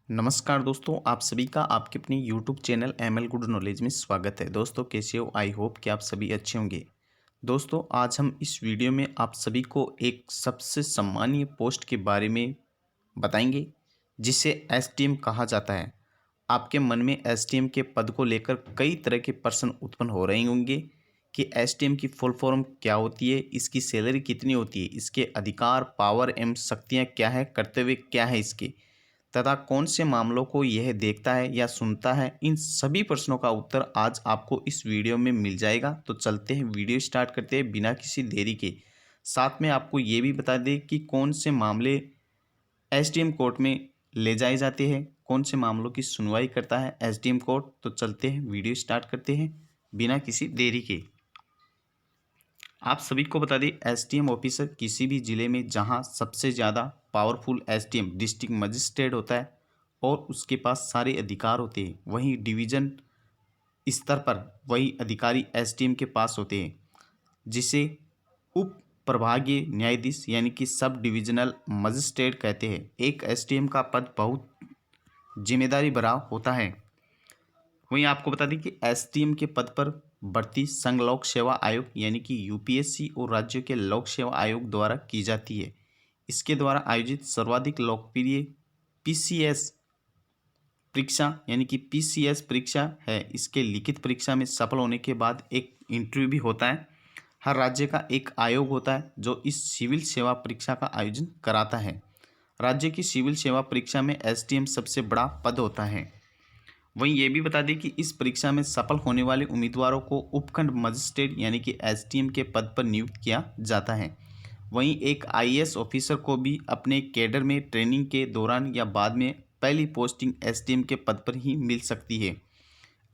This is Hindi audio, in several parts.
नमस्कार दोस्तों, आप सभी का आपके अपने YouTube channel ML good knowledge में स्वागत है। दोस्तों कैसे हो? आई होप कि आप सभी अच्छे होंगे। दोस्तों आज हम इस वीडियो में आप सभी को एक सबसे सम्मानीय पोस्ट के बारे में बताएंगे जिसे एसटीएम कहा जाता है। आपके मन में एसटीएम के पद को लेकर कई तरह के प्रश्न उत्पन्न हो रहे होंगे कि एसटीएम की फुल फॉर्म क्या होती है, इसकी सैलरी कितनी होती है, इसके अधिकार, पावर एवं शक्तियाँ क्या है, कर्तव्य क्या है इसके, तथा कौन से मामलों को यह देखता है या सुनता है। इन सभी प्रश्नों का उत्तर आज आपको इस वीडियो में मिल जाएगा। तो चलते हैं, वीडियो स्टार्ट करते हैं बिना किसी देरी के। साथ में आपको ये भी बता दें कि कौन से मामले एसडीएम कोर्ट में ले जाए जाते हैं, कौन से मामलों की सुनवाई करता है एसडीएम कोर्ट। तो चलते हैं, वीडियो स्टार्ट करते हैं बिना किसी देरी के। आप सभी को बता दें, एसडीएम ऑफिसर किसी भी ज़िले में जहां सबसे ज़्यादा पावरफुल एसडीएम डिस्ट्रिक्ट मजिस्ट्रेट होता है और उसके पास सारे अधिकार होते हैं, वहीं डिवीज़न स्तर पर वही अधिकारी एसडीएम के पास होते हैं, जिसे उप प्रभागीय न्यायाधीश यानी कि सब डिविजनल मजिस्ट्रेट कहते हैं। एक एसडीएम का पद बहुत जिम्मेदारी भरा होता है। वहीं आपको बता दें कि एसडीएम के पद पर भर्ती संघ लोक सेवा आयोग यानी कि यूपीएससी और राज्यों के लोक सेवा आयोग द्वारा की जाती है। इसके द्वारा आयोजित सर्वाधिक लोकप्रिय पीसीएस परीक्षा यानी कि पीसीएस परीक्षा है। इसके लिखित परीक्षा में सफल होने के बाद एक इंटरव्यू भी होता है। हर राज्य का एक आयोग होता है जो इस सिविल सेवा परीक्षा का आयोजन कराता है। राज्य की सिविल सेवा परीक्षा में एसडीएम सबसे बड़ा पद होता है। वहीं ये भी बता दें कि इस परीक्षा में सफल होने वाले उम्मीदवारों को उपखंड मजिस्ट्रेट यानी कि एसडीएम के पद पर नियुक्त किया जाता है। वहीं एक आईएएस ऑफिसर को भी अपने कैडर में ट्रेनिंग के दौरान या बाद में पहली पोस्टिंग एसडीएम के पद पर ही मिल सकती है।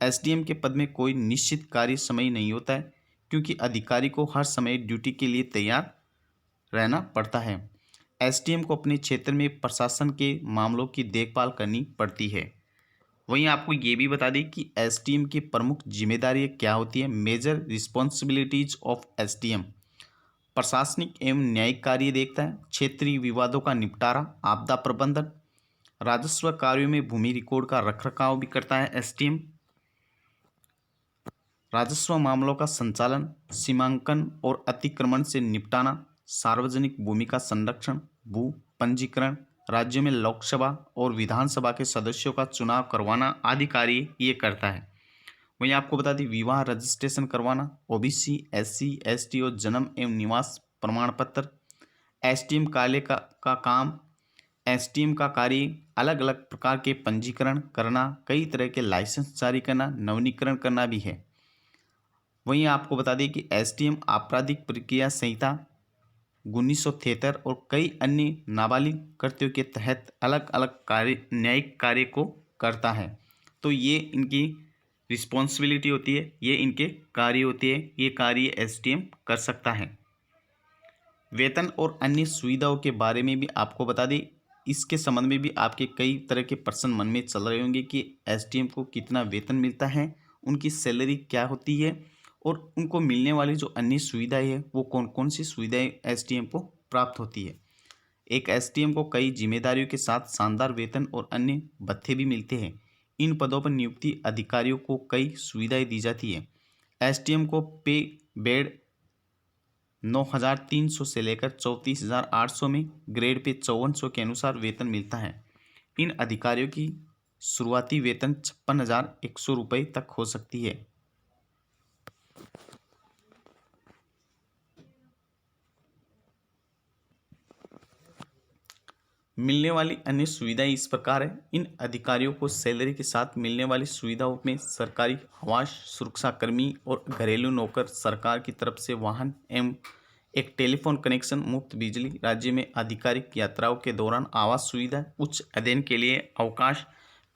एसडीएम के पद में कोई निश्चित कार्य समय नहीं होता है, क्योंकि अधिकारी को हर समय ड्यूटी के लिए तैयार रहना पड़ता है। एसडीएम को अपने क्षेत्र में प्रशासन के मामलों की देखभाल करनी पड़ती है। वहीं आपको ये भी बता दें कि एसडीएम की प्रमुख जिम्मेदारी क्या होती है। मेजर रिस्पॉन्सिबिलिटीज ऑफ एसडीएम प्रशासनिक एवं न्यायिक कार्य देखता है, क्षेत्रीय विवादों का निपटारा, आपदा प्रबंधन, राजस्व कार्यों में भूमि रिकॉर्ड का रखरखाव भी करता है एसडीएम, राजस्व मामलों का संचालन, सीमांकन और अतिक्रमण से निपटाना, सार्वजनिक भूमि का संरक्षण, भू पंजीकरण, राज्यों में लोकसभा और विधानसभा के सदस्यों का चुनाव करवाना आदि कार्य ये करता है। वहीं आपको बता दें, विवाह रजिस्ट्रेशन करवाना, ओबीसी, एससी, एसटी और जन्म एवं निवास प्रमाण पत्र। एसटीएम का काम, एसटीएम का कार्य अलग अलग प्रकार के पंजीकरण करना, कई तरह के लाइसेंस जारी करना, नवीनीकरण करना भी है। वहीं आपको बता दें कि एसटीएम आपराधिक प्रक्रिया संहिता 1973 और कई अन्य नाबालिग कृत्यों के तहत अलग अलग कार्य, न्यायिक कार्य को करता है। तो ये इनकी रिस्पॉन्सिबिलिटी होती है, ये इनके कार्य होते हैं, ये कार्य एसडीएम कर सकता है। वेतन और अन्य सुविधाओं के बारे में भी आपको बता दें, इसके संबंध में भी आपके कई तरह के प्रश्न मन में चल रहे होंगे कि एसडीएम को कितना वेतन मिलता है, उनकी सैलरी क्या होती है और उनको मिलने वाली जो अन्य सुविधाएं हैं वो कौन कौन सी सुविधाएं एसडीएम को प्राप्त होती है। एक एसडीएम को कई जिम्मेदारियों के साथ शानदार वेतन और अन्य भत्ते भी मिलते हैं। इन पदों पर नियुक्ति अधिकारियों को कई सुविधाएं दी जाती है। एसडीएम को पे बेड 9,300 से लेकर 34,800 में, ग्रेड पे 5400 के अनुसार वेतन मिलता है। इन अधिकारियों की शुरुआती वेतन 56,100 रुपये तक हो सकती है। मिलने वाली अन्य सुविधाएं इस प्रकार है। इन अधिकारियों को सैलरी के साथ मिलने वाली सुविधाओं में सरकारी आवास, सुरक्षाकर्मी और घरेलू नौकर, सरकार की तरफ से वाहन एवं एक टेलीफोन कनेक्शन, मुफ्त बिजली, राज्य में आधिकारिक यात्राओं के दौरान आवास सुविधा, उच्च अध्ययन के लिए अवकाश,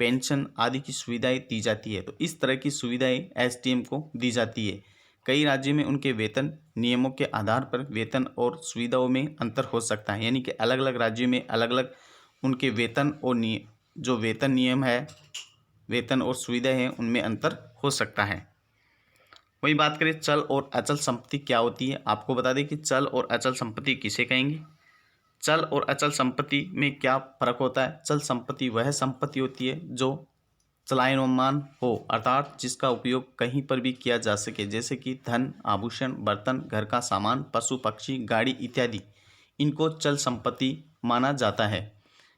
पेंशन आदि की सुविधाएं दी जाती है। तो इस तरह की सुविधाएं एसडीएम को दी जाती है। कई राज्यों में उनके वेतन नियमों के आधार पर वेतन और सुविधाओं में अंतर हो सकता है, यानी कि अलग अलग राज्यों में अलग अलग उनके वेतन और जो वेतन नियम है, वेतन और सुविधाएं हैं, उनमें अंतर हो सकता है। वही बात करें चल और अचल संपत्ति क्या होती है। आपको बता दें कि चल और अचल संपत्ति किसे कहेंगे। चल और अचल संपत्ति में क्या फर्क होता है? चल संपत्ति वह संपत्ति होती है जो चलायमान हो, अर्थात जिसका उपयोग कहीं पर भी किया जा सके, जैसे कि धन, आभूषण, बर्तन, घर का सामान, पशु पक्षी, गाड़ी इत्यादि। इनको चल संपत्ति माना जाता है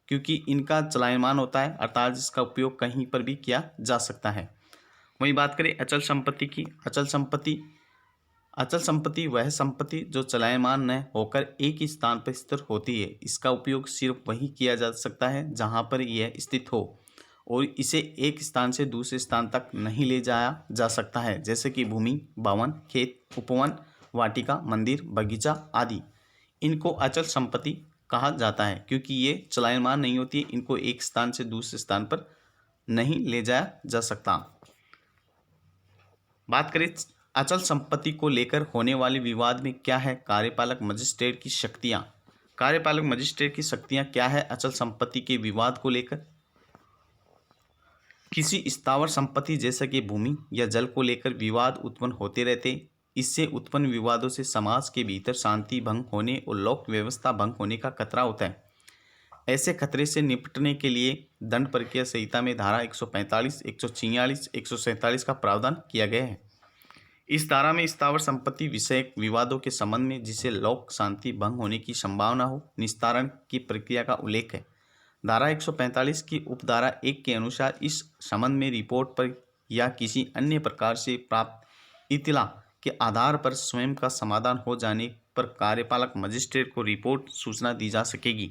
क्योंकि इनका चलायमान होता है, अर्थात जिसका उपयोग कहीं पर भी किया जा सकता है। वहीं बात करें अचल संपत्ति की, अचल संपत्ति वह संपत्ति जो चलायमान न होकर एक ही स्थान पर स्थिर होती है। इसका उपयोग सिर्फ वही किया जा सकता है जहाँ पर यह स्थित हो और इसे एक स्थान से दूसरे स्थान तक नहीं ले जाया जा सकता है, जैसे कि भूमि, भवन, खेत, उपवन, वाटिका, मंदिर, बगीचा आदि। इनको अचल संपत्ति कहा जाता है क्योंकि ये चलायमान नहीं होती है, इनको एक स्थान से दूसरे स्थान पर नहीं ले जाया जा सकता। बात करें अचल संपत्ति को लेकर होने वाले विवाद में क्या है कार्यपालक मजिस्ट्रेट की शक्तियां। कार्यपालक मजिस्ट्रेट की शक्तियां क्या है अचल संपत्ति के विवाद को लेकर? किसी स्थावर संपत्ति जैसे कि भूमि या जल को लेकर विवाद उत्पन्न होते रहते। इससे उत्पन्न विवादों से समाज के भीतर शांति भंग होने और लोक व्यवस्था भंग होने का खतरा होता है। ऐसे खतरे से निपटने के लिए दंड प्रक्रिया संहिता में धारा 145, 146, 147 का प्रावधान किया गया है। इस धारा में स्थावर संपत्ति विषयक विवादों के संबंध में जिसे लोक शांति भंग होने की संभावना हो, निस्तारण की प्रक्रिया का उल्लेख है। धारा 145 की उपधारा 1 के अनुसार इस संबंध में रिपोर्ट पर या किसी अन्य प्रकार से प्राप्त इत्तला के आधार पर स्वयं का समाधान हो जाने पर कार्यपालक मजिस्ट्रेट को रिपोर्ट सूचना दी जा सकेगी।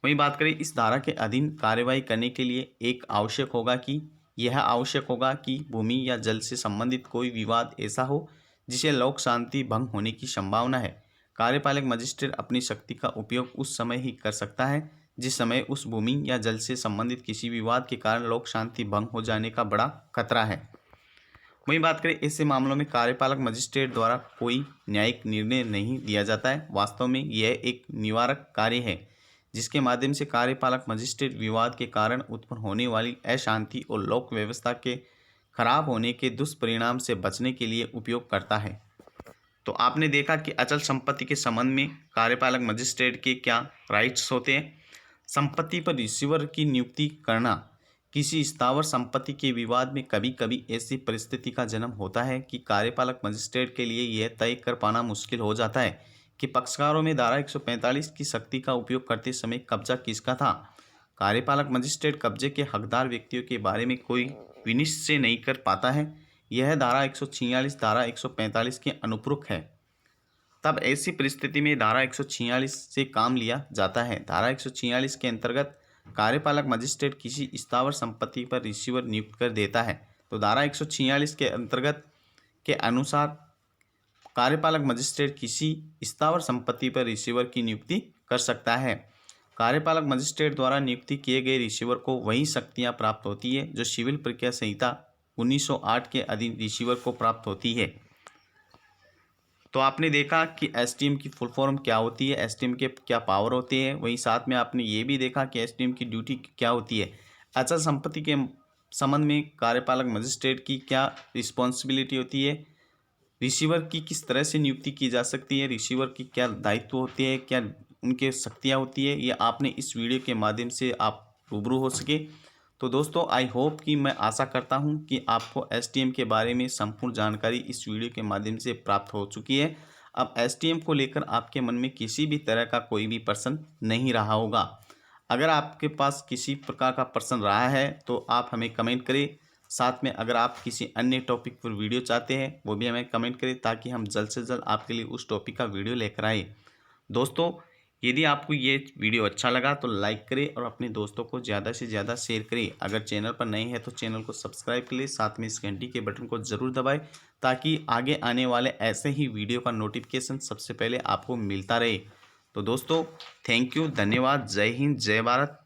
वहीं बात करें इस धारा के अधीन कार्यवाही करने के लिए यह आवश्यक होगा कि भूमि या जल से संबंधित कोई विवाद ऐसा हो जिसे लोक शांति भंग होने की संभावना है। कार्यपालक मजिस्ट्रेट अपनी शक्ति का उपयोग उस समय ही कर सकता है जिस समय उस भूमि या जल से संबंधित किसी विवाद के कारण लोक शांति भंग हो जाने का बड़ा खतरा है। वहीं बात करें ऐसे मामलों में कार्यपालक मजिस्ट्रेट द्वारा कोई न्यायिक निर्णय नहीं दिया जाता है। वास्तव में यह एक निवारक कार्य है जिसके माध्यम से कार्यपालक मजिस्ट्रेट विवाद के कारण उत्पन्न होने वाली अशांति और लोक व्यवस्था के खराब होने के दुष्परिणाम से बचने के लिए उपयोग करता है। तो आपने देखा कि अचल संपत्ति के संबंध में कार्यपालक मजिस्ट्रेट के क्या राइट्स होते हैं। संपत्ति पर रिसीवर की नियुक्ति करना। किसी स्थावर संपत्ति के विवाद में कभी कभी ऐसी परिस्थिति का जन्म होता है कि कार्यपालक मजिस्ट्रेट के लिए यह तय कर पाना मुश्किल हो जाता है कि पक्षकारों में धारा 145 की शक्ति का उपयोग करते समय कब्जा किसका था। कार्यपालक मजिस्ट्रेट कब्जे के हकदार व्यक्तियों के बारे में कोई विनिश्चय नहीं कर पाता है। यह धारा 146 धारा 145 के अनुपूरक है। तब ऐसी परिस्थिति में धारा 146 से काम लिया जाता है। धारा 146 के अंतर्गत कार्यपालक मजिस्ट्रेट किसी स्थावर संपत्ति पर रिसीवर नियुक्त कर देता है। तो धारा 146 के अंतर्गत के अनुसार कार्यपालक मजिस्ट्रेट किसी स्थावर संपत्ति पर रिसीवर की नियुक्ति कर सकता है। कार्यपालक मजिस्ट्रेट द्वारा नियुक्ति किए गए रिसीवर को वही शक्तियां प्राप्त होती है जो सिविल प्रक्रिया संहिता 1908 के अधीन रिसीवर को प्राप्त होती है। तो आपने देखा कि एसटीएम की फुल फॉर्म क्या होती है, एसटीएम के क्या पावर होते हैं। वहीं साथ में आपने ये भी देखा कि एसटीएम की ड्यूटी क्या होती है। अचल संपत्ति के संबंध में कार्यपालक मजिस्ट्रेट की क्या रिस्पॉन्सिबिलिटी होती है, रिसीवर की किस तरह से नियुक्ति की जा सकती है, रिसीवर की क्या दायित्व होते हैं, क्या उनके शक्तियाँ होती है, ये आपने इस वीडियो के माध्यम से आप रूबरू हो सके। तो दोस्तों आई होप कि मैं आशा करता हूं कि आपको एसटीएम के बारे में संपूर्ण जानकारी इस वीडियो के माध्यम से प्राप्त हो चुकी है। अब एसटीएम को लेकर आपके मन में किसी भी तरह का कोई भी प्रश्न नहीं रहा होगा। अगर आपके पास किसी प्रकार का प्रश्न रहा है तो आप हमें कमेंट करें। साथ में अगर आप किसी अन्य टॉपिक पर वीडियो चाहते हैं वो भी हमें कमेंट करें ताकि हम जल्द से जल्द आपके लिए उस टॉपिक का वीडियो लेकर आए। दोस्तों यदि आपको ये वीडियो अच्छा लगा तो लाइक करें और अपने दोस्तों को ज़्यादा से ज़्यादा शेयर करें। अगर चैनल पर नए हैं तो चैनल को सब्सक्राइब कर लें, साथ में इस घंटी के बटन को ज़रूर दबाएं ताकि आगे आने वाले ऐसे ही वीडियो का नोटिफिकेशन सबसे पहले आपको मिलता रहे। तो दोस्तों थैंक यू, धन्यवाद, जय हिंद, जय भारत।